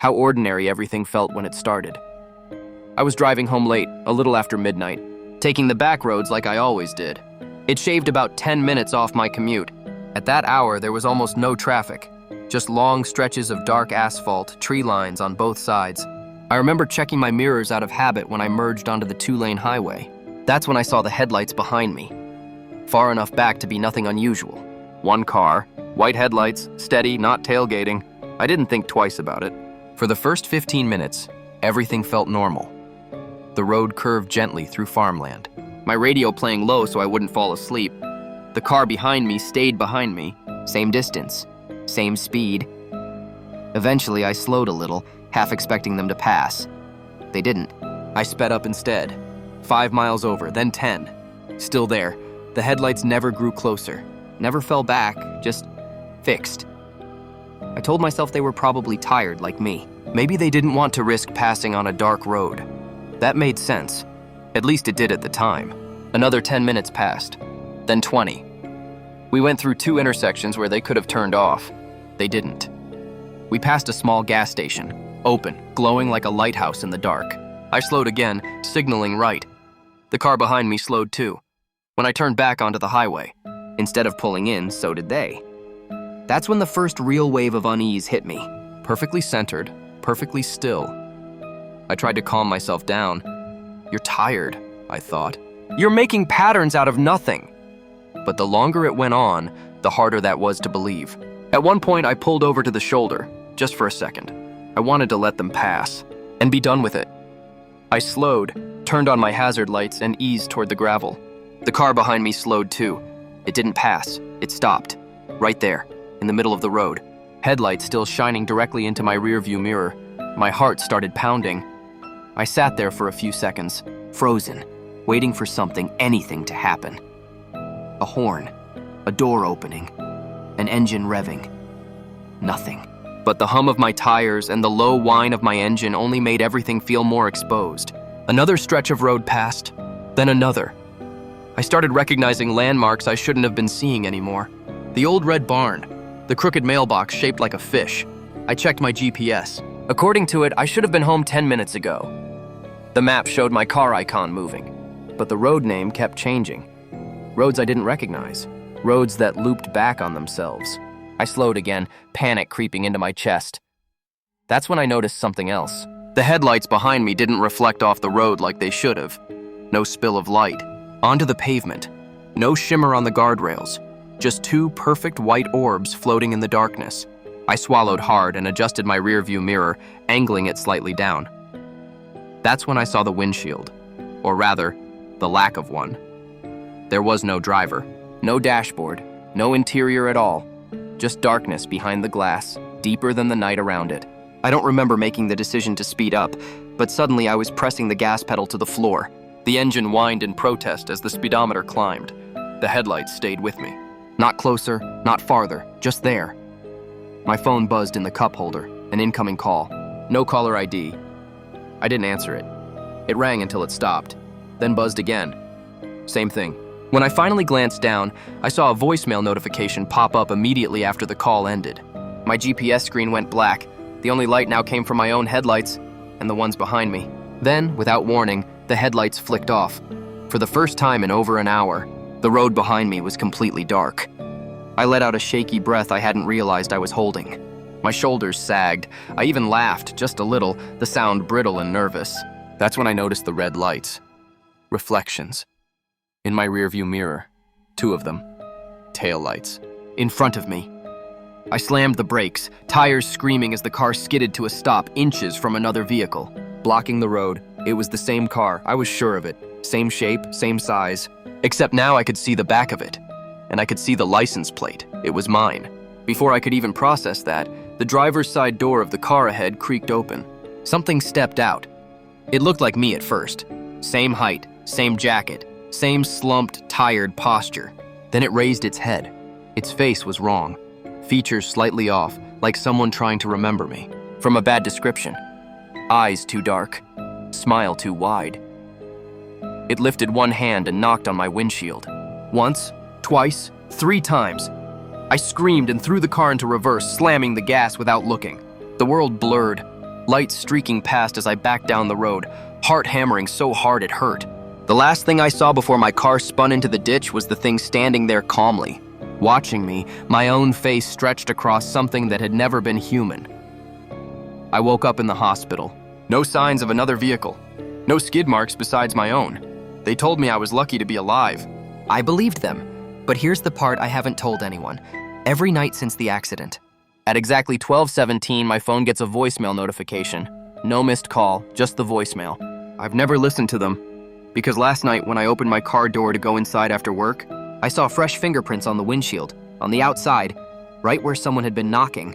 How ordinary everything felt when it started. I was driving home late, a little after midnight, taking the back roads like I always did. It shaved about 10 minutes off my commute. At that hour, there was almost no traffic, just long stretches of dark asphalt, tree lines on both sides. I remember checking my mirrors out of habit when I merged onto the 2-lane highway. That's when I saw the headlights behind me, far enough back to be nothing unusual. One car, white headlights, steady, not tailgating. I didn't think twice about it. For the first 15 minutes, everything felt normal. The road curved gently through farmland, my radio playing low so I wouldn't fall asleep. The car behind me stayed behind me, same distance, same speed. Eventually, I slowed a little, half expecting them to pass. They didn't. I sped up instead. 5 miles over, then 10. Still there. The headlights never grew closer, never fell back, just fixed. I told myself they were probably tired like me. Maybe they didn't want to risk passing on a dark road. That made sense. At least it did at the time. Another 10 minutes passed, then 20. We went through 2 intersections where they could have turned off. They didn't. We passed a small gas station, open, glowing like a lighthouse in the dark. I slowed again, signaling right. The car behind me slowed too. When I turned back onto the highway, instead of pulling in, so did they. That's when the first real wave of unease hit me. Perfectly centered, perfectly still. I tried to calm myself down. You're tired, I thought. You're making patterns out of nothing. But the longer it went on, the harder that was to believe. At one point, I pulled over to the shoulder, just for a second. I wanted to let them pass, and be done with it. I slowed, turned on my hazard lights, and eased toward the gravel. The car behind me slowed too. It didn't pass, it stopped. Right there, in the middle of the road. Headlights still shining directly into my rearview mirror. My heart started pounding. I sat there for a few seconds, frozen, waiting for something, anything to happen. A horn, a door opening, an engine revving. Nothing. But the hum of my tires and the low whine of my engine only made everything feel more exposed. Another stretch of road passed, then another. I started recognizing landmarks I shouldn't have been seeing anymore. The old red barn, the crooked mailbox shaped like a fish. I checked my GPS. According to it, I should have been home 10 minutes ago. The map showed my car icon moving, but the road name kept changing. Roads I didn't recognize, roads that looped back on themselves. I slowed again, panic creeping into my chest. That's when I noticed something else. The headlights behind me didn't reflect off the road like they should have. No spill of light. Onto the pavement. No shimmer on the guardrails. Just 2 perfect white orbs floating in the darkness. I swallowed hard and adjusted my rearview mirror, angling it slightly down. That's when I saw the windshield, or rather, the lack of one. There was no driver, no dashboard, no interior at all. Just darkness behind the glass, deeper than the night around it. I don't remember making the decision to speed up, but suddenly I was pressing the gas pedal to the floor. The engine whined in protest as the speedometer climbed. The headlights stayed with me. Not closer, not farther, just there. My phone buzzed in the cup holder, an incoming call. No caller ID. I didn't answer it. It rang until it stopped, then buzzed again. Same thing. When I finally glanced down, I saw a voicemail notification pop up immediately after the call ended. My GPS screen went black. The only light now came from my own headlights and the ones behind me. Then, without warning, the headlights flicked off. For the first time in over an hour, the road behind me was completely dark. I let out a shaky breath I hadn't realized I was holding. My shoulders sagged. I even laughed, just a little, the sound brittle and nervous. That's when I noticed the red lights. Reflections. In my rearview mirror. 2 of them. Tail lights. In front of me. I slammed the brakes, tires screaming as the car skidded to a stop inches from another vehicle. Blocking the road. It was the same car, I was sure of it. Same shape, same size. Except now I could see the back of it. And I could see the license plate. It was mine. Before I could even process that, the driver's side door of the car ahead creaked open. Something stepped out. It looked like me at first. Same height, same jacket, same slumped, tired posture. Then it raised its head. Its face was wrong. Features slightly off, like someone trying to remember me. From a bad description. Eyes too dark. Smile too wide. It lifted one hand and knocked on my windshield. Once, twice, 3 times. I screamed and threw the car into reverse, slamming the gas without looking. The world blurred. lights streaking past as I backed down the road, heart hammering so hard it hurt. The last thing I saw before my car spun into the ditch was the thing standing there calmly, watching me, my own face stretched across something that had never been human. I woke up in the hospital. No signs of another vehicle. No skid marks besides my own. They told me I was lucky to be alive. I believed them, but here's the part I haven't told anyone. Every night since the accident, at exactly 12:17, my phone gets a voicemail notification. No missed call, just the voicemail. I've never listened to them, because last night when I opened my car door to go inside after work, I saw fresh fingerprints on the windshield, on the outside, right where someone had been knocking.